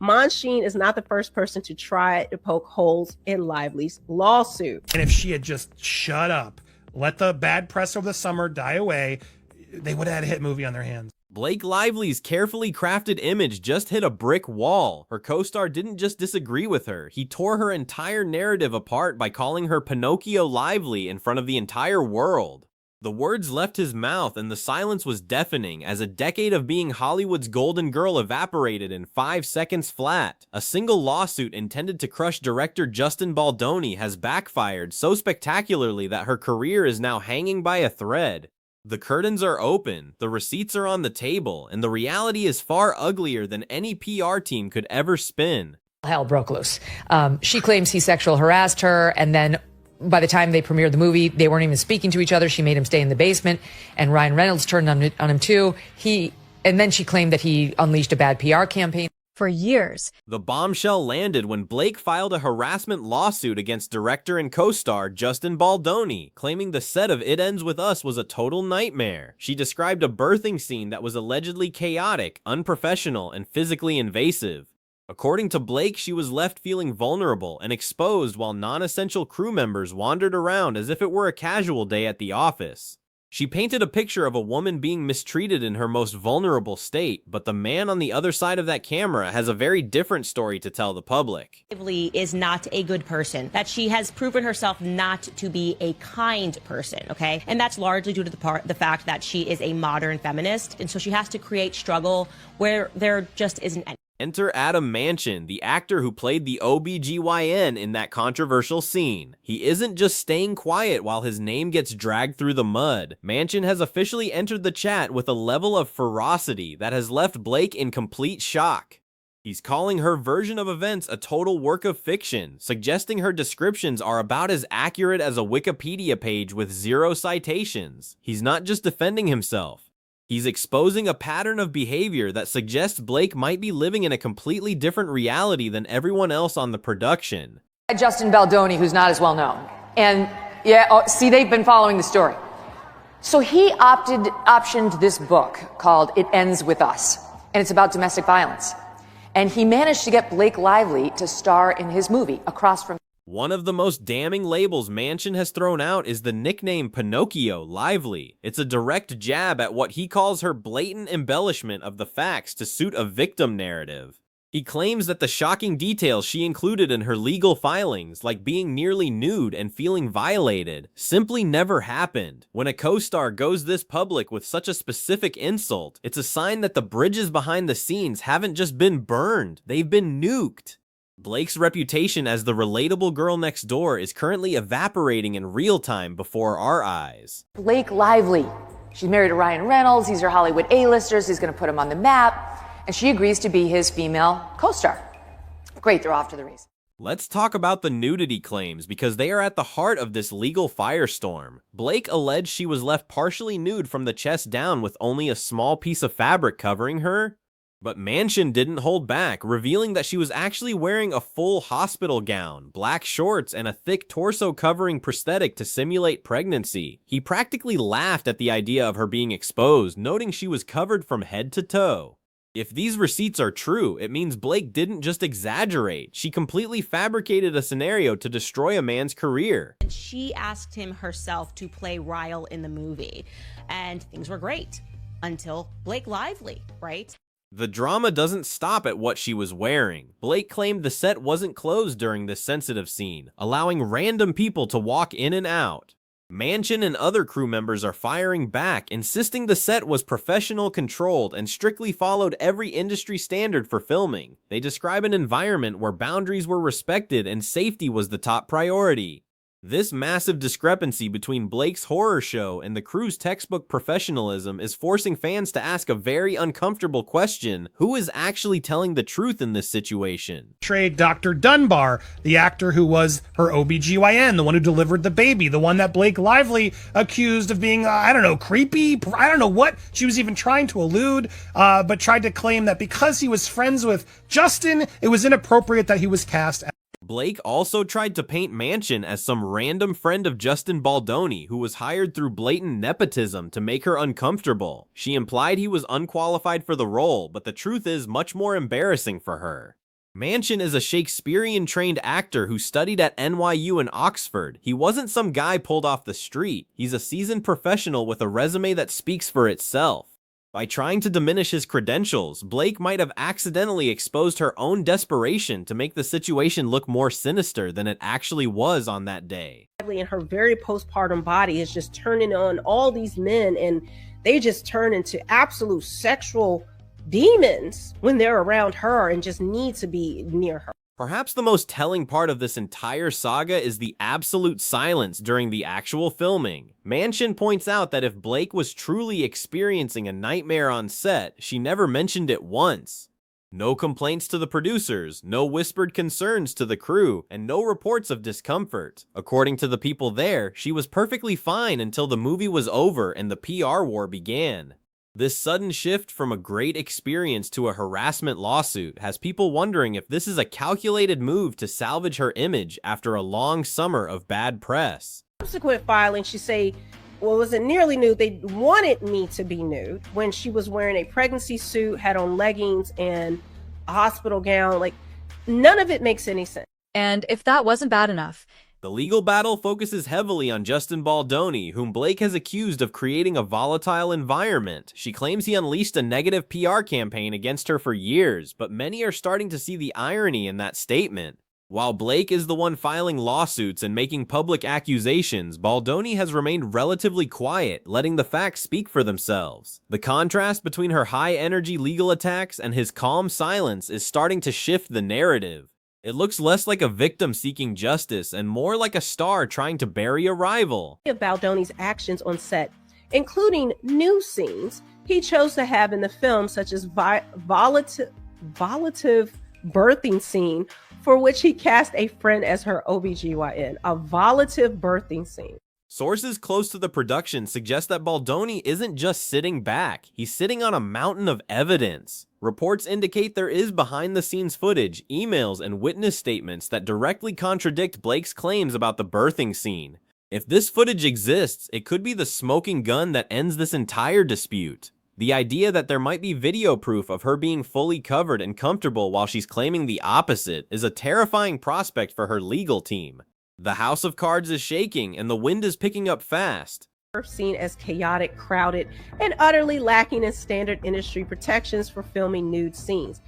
Monsheen is not the first person to try to poke holes in Lively's lawsuit. And if she had just shut up, let the bad press over the summer die away, they would have had a hit movie on their hands. Blake Lively's carefully crafted image just hit a brick wall. Her co-star didn't just disagree with her, he tore her entire narrative apart by calling her Pinocchio Lively in front of the entire world. The words left his mouth and the silence was deafening as a decade of being Hollywood's golden girl evaporated in 5 seconds flat. A single lawsuit intended to crush director Justin Baldoni has backfired so spectacularly that her career is now hanging by a thread. The curtains are open, the receipts are on the table, and the reality is far uglier than any PR team could ever spin. Hell broke loose. She claims he sexual harassed her, and then by the time they premiered the movie, they weren't even speaking to each other. She made him stay in the basement, and Ryan Reynolds turned on him too. And then she claimed that he unleashed a bad PR campaign. For years. The bombshell landed when Blake filed a harassment lawsuit against director and co-star Justin Baldoni, claiming the set of It Ends With Us was a total nightmare. She described a birthing scene that was allegedly chaotic, unprofessional, and physically invasive. According to Blake, she was left feeling vulnerable and exposed while non-essential crew members wandered around as if it were a casual day at the office. She painted a picture of a woman being mistreated in her most vulnerable state, but the man on the other side of that camera has a very different story to tell the public. Lively is not a good person, that she has proven herself not to be a kind person, okay? And that's largely due to the fact that she is a modern feminist, and so she has to create struggle where there just isn't any. Enter Adam Manchin, the actor who played the OBGYN in that controversial scene. He isn't just staying quiet while his name gets dragged through the mud. Manchin has officially entered the chat with a level of ferocity that has left Blake in complete shock. He's calling her version of events a total work of fiction, suggesting her descriptions are about as accurate as a Wikipedia page with 0 citations. He's not just defending himself. He's exposing a pattern of behavior that suggests Blake might be living in a completely different reality than everyone else on the production. Justin Baldoni, who's not as well known. And see, they've been following the story. So he optioned this book called It Ends With Us, and it's about domestic violence. And he managed to get Blake Lively to star in his movie across from. One of the most damning labels Manchin has thrown out is the nickname Pinocchio Lively. It's a direct jab at what he calls her blatant embellishment of the facts to suit a victim narrative. He claims that the shocking details she included in her legal filings, like being nearly nude and feeling violated, simply never happened. When a co-star goes this public with such a specific insult, it's a sign that the bridges behind the scenes haven't just been burned, they've been nuked. Blake's reputation as the relatable girl next door is currently evaporating in real time before our eyes. Blake Lively. She's married to Ryan Reynolds. These are Hollywood A-listers. He's going to put him on the map. And she agrees to be his female co-star. Great, they're off to the races. Let's talk about the nudity claims because they are at the heart of this legal firestorm. Blake alleged she was left partially nude from the chest down with only a small piece of fabric covering her. But Manchin didn't hold back, revealing that she was actually wearing a full hospital gown, black shorts, and a thick torso-covering prosthetic to simulate pregnancy. He practically laughed at the idea of her being exposed, noting she was covered from head to toe. If these receipts are true, it means Blake didn't just exaggerate. She completely fabricated a scenario to destroy a man's career. And she asked him herself to play Ryle in the movie, and things were great until Blake Lively, right? The drama doesn't stop at what she was wearing. Blake claimed the set wasn't closed during this sensitive scene, allowing random people to walk in and out. Manchin and other crew members are firing back, insisting the set was professional, controlled, and strictly followed every industry standard for filming. They describe an environment where boundaries were respected and safety was the top priority. This massive discrepancy between Blake's horror show and the crew's textbook professionalism is forcing fans to ask a very uncomfortable question: who is actually telling the truth in this situation? Portrayed Dr. Dunbar, the actor who was her OBGYN, the one who delivered the baby, the one that Blake Lively accused of being, creepy. I don't know what she was even trying to allude, but tried to claim that because he was friends with Justin, it was inappropriate that he was cast as. Blake also tried to paint Manchin as some random friend of Justin Baldoni who was hired through blatant nepotism to make her uncomfortable. She implied he was unqualified for the role, but the truth is much more embarrassing for her. Manchin is a Shakespearean-trained actor who studied at NYU and Oxford. He wasn't some guy pulled off the street. He's a seasoned professional with a resume that speaks for itself. By trying to diminish his credentials, Blake might have accidentally exposed her own desperation to make the situation look more sinister than it actually was on that day. In her very postpartum body is just turning on all these men, and they just turn into absolute sexual demons when they're around her and just need to be near her. Perhaps the most telling part of this entire saga is the absolute silence during the actual filming. Manchin points out that if Blake was truly experiencing a nightmare on set, she never mentioned it once. No complaints to the producers, no whispered concerns to the crew, and no reports of discomfort. According to the people there, she was perfectly fine until the movie was over and the PR war began. This sudden shift from a great experience to a harassment lawsuit has people wondering if this is a calculated move to salvage her image after a long summer of bad press. Subsequent filing, she say, well, was it nearly nude? They wanted me to be nude when she was wearing a pregnancy suit, had on leggings and a hospital gown. Like, none of it makes any sense. And if that wasn't bad enough, the legal battle focuses heavily on Justin Baldoni, whom Blake has accused of creating a volatile environment. She claims he unleashed a negative PR campaign against her for years, but many are starting to see the irony in that statement. While Blake is the one filing lawsuits and making public accusations, Baldoni has remained relatively quiet, letting the facts speak for themselves. The contrast between her high-energy legal attacks and his calm silence is starting to shift the narrative. It looks less like a victim seeking justice and more like a star trying to bury a rival. Of Baldoni's actions on set, including new scenes he chose to have in the film, such as volatile birthing scene, for which he cast a friend as her OBGYN. A volatile birthing scene. Sources close to the production suggest that Baldoni isn't just sitting back, he's sitting on a mountain of evidence. Reports indicate there is behind-the-scenes footage, emails, and witness statements that directly contradict Blake's claims about the birthing scene. If this footage exists, it could be the smoking gun that ends this entire dispute. The idea that there might be video proof of her being fully covered and comfortable while she's claiming the opposite is a terrifying prospect for her legal team. The house of cards is shaking and the wind is picking up fast. Seen as chaotic, crowded, and utterly lacking in standard industry protections for filming nude scenes.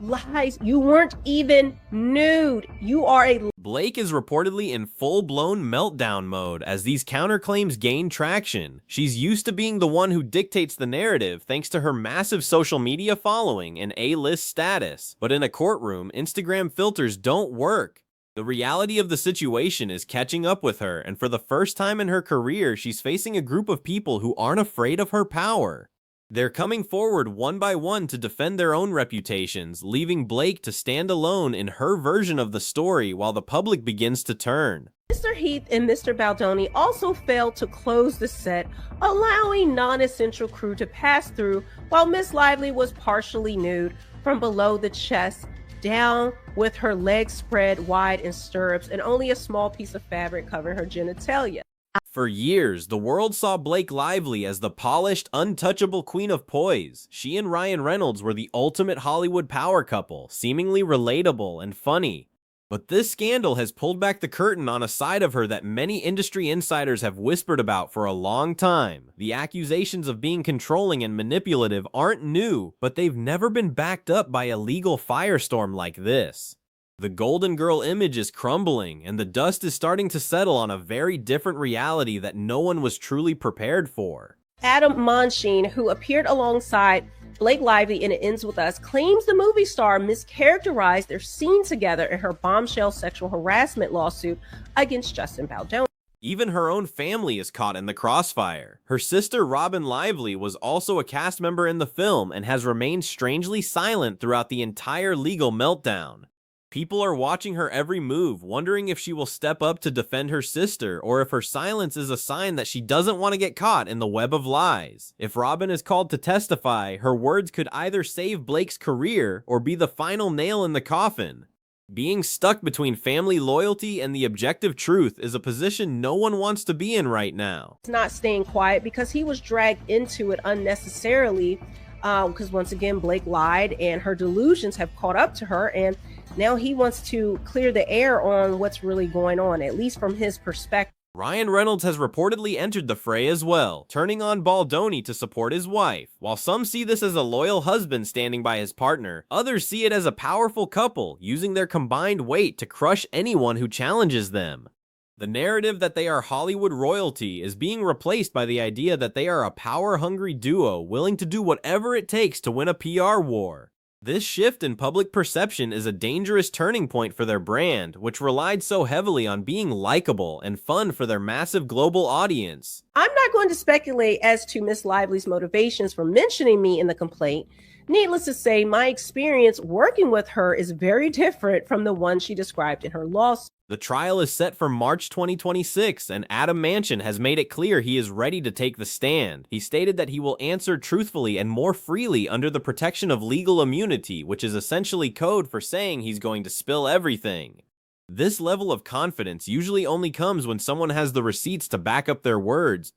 Lies, you weren't even nude. You are a... Blake is reportedly in full-blown meltdown mode as these counterclaims gain traction. She's used to being the one who dictates the narrative thanks to her massive social media following and A-list status. But in a courtroom, Instagram filters don't work. The reality of the situation is catching up with her, and for the first time in her career, she's facing a group of people who aren't afraid of her power. They're coming forward one by one to defend their own reputations, leaving Blake to stand alone in her version of the story while the public begins to turn. Mr. Heath and Mr. Baldoni also failed to close the set, allowing non-essential crew to pass through while Miss Lively was partially nude from below the chest down, with her legs spread wide in stirrups and only a small piece of fabric covering her genitalia. For years, the world saw Blake Lively as the polished, untouchable queen of poise. She and Ryan Reynolds were the ultimate Hollywood power couple, seemingly relatable and funny. But this scandal has pulled back the curtain on a side of her that many industry insiders have whispered about for a long time. The accusations of being controlling and manipulative aren't new, but they've never been backed up by a legal firestorm like this. The Golden Girl image is crumbling, and the dust is starting to settle on a very different reality that no one was truly prepared for. Adam Monsheen, who appeared alongside Blake Lively in It Ends With Us, claims the movie star mischaracterized their scene together in her bombshell sexual harassment lawsuit against Justin Baldoni. Even her own family is caught in the crossfire. Her sister Robin Lively was also a cast member in the film and has remained strangely silent throughout the entire legal meltdown. People are watching her every move, wondering if she will step up to defend her sister, or if her silence is a sign that she doesn't want to get caught in the web of lies. If Robin is called to testify, her words could either save Blake's career or be the final nail in the coffin. Being stuck between family loyalty and the objective truth is a position no one wants to be in right now. Not staying quiet because he was dragged into it unnecessarily because once again, Blake lied and her delusions have caught up to her. And now he wants to clear the air on what's really going on, at least from his perspective. Ryan Reynolds has reportedly entered the fray as well, turning on Baldoni to support his wife. While some see this as a loyal husband standing by his partner, others see it as a powerful couple using their combined weight to crush anyone who challenges them. The narrative that they are Hollywood royalty is being replaced by the idea that they are a power-hungry duo willing to do whatever it takes to win a PR war. This shift in public perception is a dangerous turning point for their brand, which relied so heavily on being likable and fun for their massive global audience. I'm not going to speculate as to Miss Lively's motivations for mentioning me in the complaint. Needless to say, my experience working with her is very different from the one she described in her lawsuit. The trial is set for March 2026, and Adam Manchin has made it clear he is ready to take the stand. He stated that he will answer truthfully and more freely under the protection of legal immunity, which is essentially code for saying he's going to spill everything. This level of confidence usually only comes when someone has the receipts to back up their words.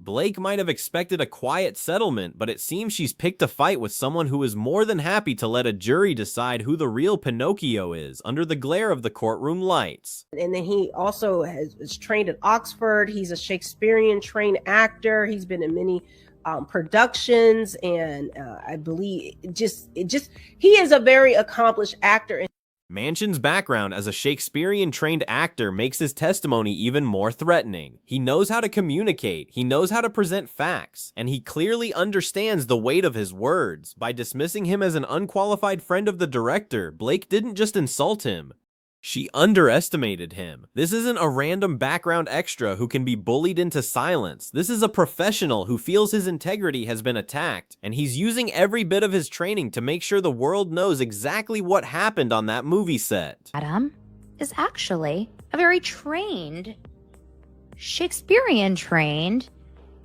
Blake might have expected a quiet settlement, but it seems she's picked a fight with someone who is more than happy to let a jury decide who the real Pinocchio is under the glare of the courtroom lights. And then he also is trained at Oxford. He's a Shakespearean trained actor. He's been in many productions, and I believe he is a very accomplished actor. Manchin's background as a Shakespearean-trained actor makes his testimony even more threatening. He knows how to communicate, he knows how to present facts, and he clearly understands the weight of his words. By dismissing him as an unqualified friend of the director, Blake didn't just insult him. She underestimated him. This isn't a random background extra who can be bullied into silence. This is a professional who feels his integrity has been attacked, and he's using every bit of his training to make sure the world knows exactly what happened on that movie set. Adam is actually a very trained, Shakespearean trained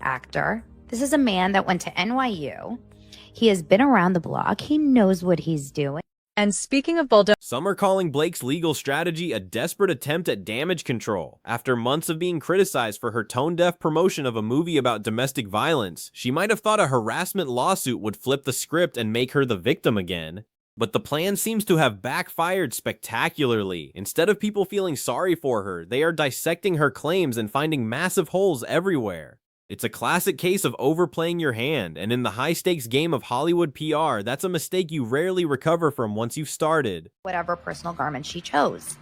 actor. This is a man that went to NYU. He has been around the block. He knows what he's doing. And speaking of Baldoni, Some are calling Blake's legal strategy a desperate attempt at damage control. After months of being criticized for her tone-deaf promotion of a movie about domestic violence, she might have thought a harassment lawsuit would flip the script and make her the victim again. But the plan seems to have backfired spectacularly. Instead of people feeling sorry for her, they are dissecting her claims and finding massive holes everywhere. It's a classic case of overplaying your hand, and in the high-stakes game of Hollywood PR, that's a mistake you rarely recover from once you've started. Whatever personal garment she chose.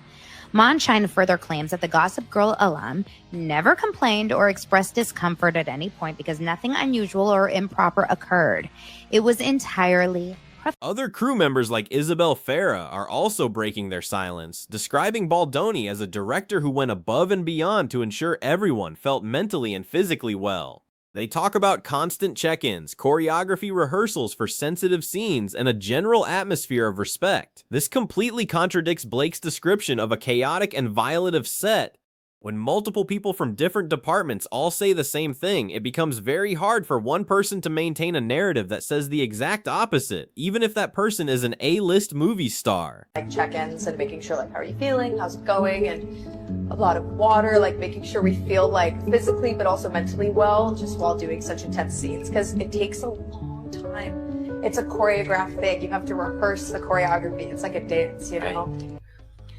Manchin further claims that the Gossip Girl alum never complained or expressed discomfort at any point because nothing unusual or improper occurred. It was entirely Other crew members like Isabel Farah are also breaking their silence, describing Baldoni as a director who went above and beyond to ensure everyone felt mentally and physically well. They talk about constant check-ins, choreography rehearsals for sensitive scenes, and a general atmosphere of respect. This completely contradicts Blake's description of a chaotic and violative set. When multiple people from different departments all say the same thing, it becomes very hard for one person to maintain a narrative that says the exact opposite, even if that person is an A-list movie star. Like check-ins and making sure, like, how are you feeling, how's it going, and a lot of water, like making sure we feel like physically but also mentally well just while doing such intense scenes, because it takes a long time. It's a choreographed thing. You have to rehearse the choreography. It's like a dance, you know?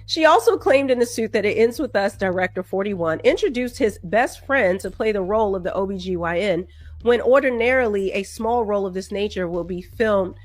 She also claimed in the suit that It Ends With Us director 41 introduced his best friend to play the role of the OBGYN when ordinarily a small role of this nature would be filled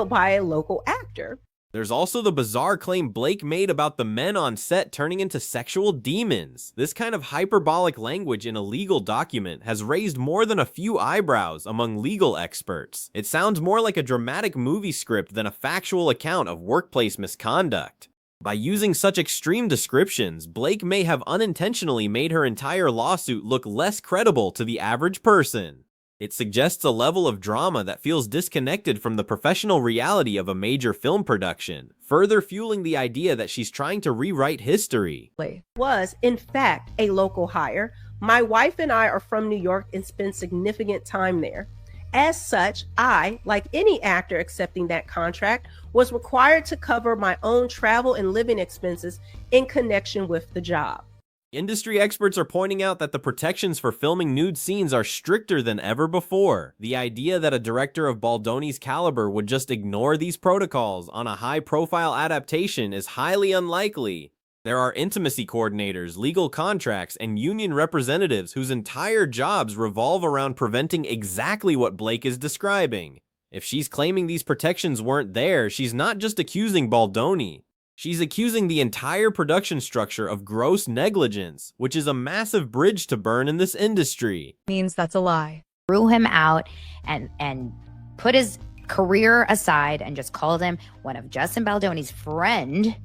by a local actor. There's also the bizarre claim Blake made about the men on set turning into sexual demons. This kind of hyperbolic language in a legal document has raised more than a few eyebrows among legal experts. It sounds more like a dramatic movie script than a factual account of workplace misconduct. By using such extreme descriptions, Blake may have unintentionally made her entire lawsuit look less credible to the average person. It suggests a level of drama that feels disconnected from the professional reality of a major film production, further fueling the idea that she's trying to rewrite history. Was, in fact, a local hire. My wife and I are from New York and spend significant time there. As such, I, like any actor accepting that contract, was required to cover my own travel and living expenses in connection with the job. Industry experts are pointing out that the protections for filming nude scenes are stricter than ever before. The idea that a director of Baldoni's caliber would just ignore these protocols on a high-profile adaptation is highly unlikely. There are intimacy coordinators, legal contracts, and union representatives whose entire jobs revolve around preventing exactly what Blake is describing. If she's claiming these protections weren't there, she's not just accusing Baldoni. She's accusing the entire production structure of gross negligence, which is a massive bridge to burn in this industry. Means that's a lie. Threw him out and put his career aside and just called him one of Justin Baldoni's friend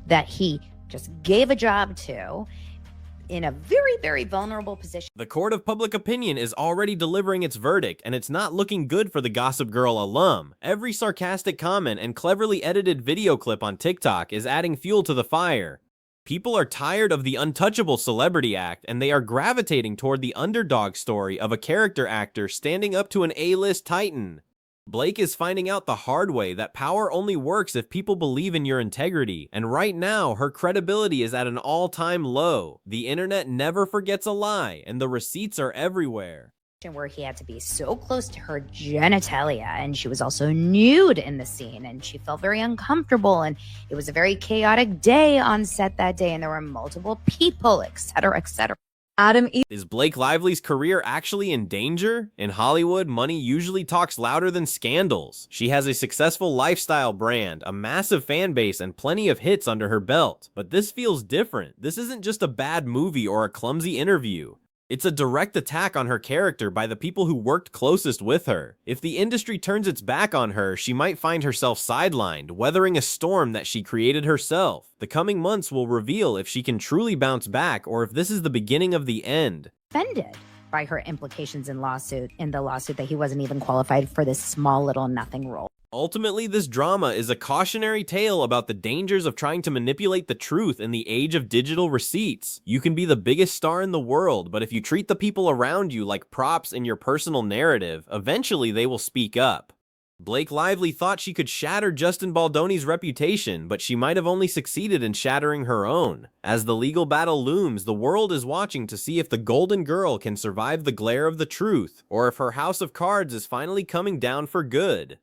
that he just gave a job to in a very, very vulnerable position. The court of public opinion is already delivering its verdict, and it's not looking good for the Gossip Girl alum. Every sarcastic comment and cleverly edited video clip on TikTok is adding fuel to the fire. People are tired of the untouchable celebrity act, and they are gravitating toward the underdog story of a character actor standing up to an A-list titan. Blake is finding out the hard way that power only works if people believe in your integrity, and right now, her credibility is at an all-time low. The internet never forgets a lie, and the receipts are everywhere. Where he had to be so close to her genitalia, and she was also nude in the scene, and she felt very uncomfortable, and it was a very chaotic day on set that day, and there were multiple people, etc., etc. Adam Is Blake Lively's career actually in danger? In Hollywood, money usually talks louder than scandals. She has a successful lifestyle brand, a massive fan base, and plenty of hits under her belt. But this feels different. This isn't just a bad movie or a clumsy interview. It's a direct attack on her character by the people who worked closest with her. If the industry turns its back on her, she might find herself sidelined, weathering a storm that she created herself. The coming months will reveal if she can truly bounce back or if this is the beginning of the end. Offended by her implications in the lawsuit that he wasn't even qualified for this small little nothing role. Ultimately, this drama is a cautionary tale about the dangers of trying to manipulate the truth in the age of digital receipts. You can be the biggest star in the world, but if you treat the people around you like props in your personal narrative, eventually they will speak up. Blake Lively thought she could shatter Justin Baldoni's reputation, but she might have only succeeded in shattering her own. As the legal battle looms, the world is watching to see if the Golden Girl can survive the glare of the truth, or if her house of cards is finally coming down for good.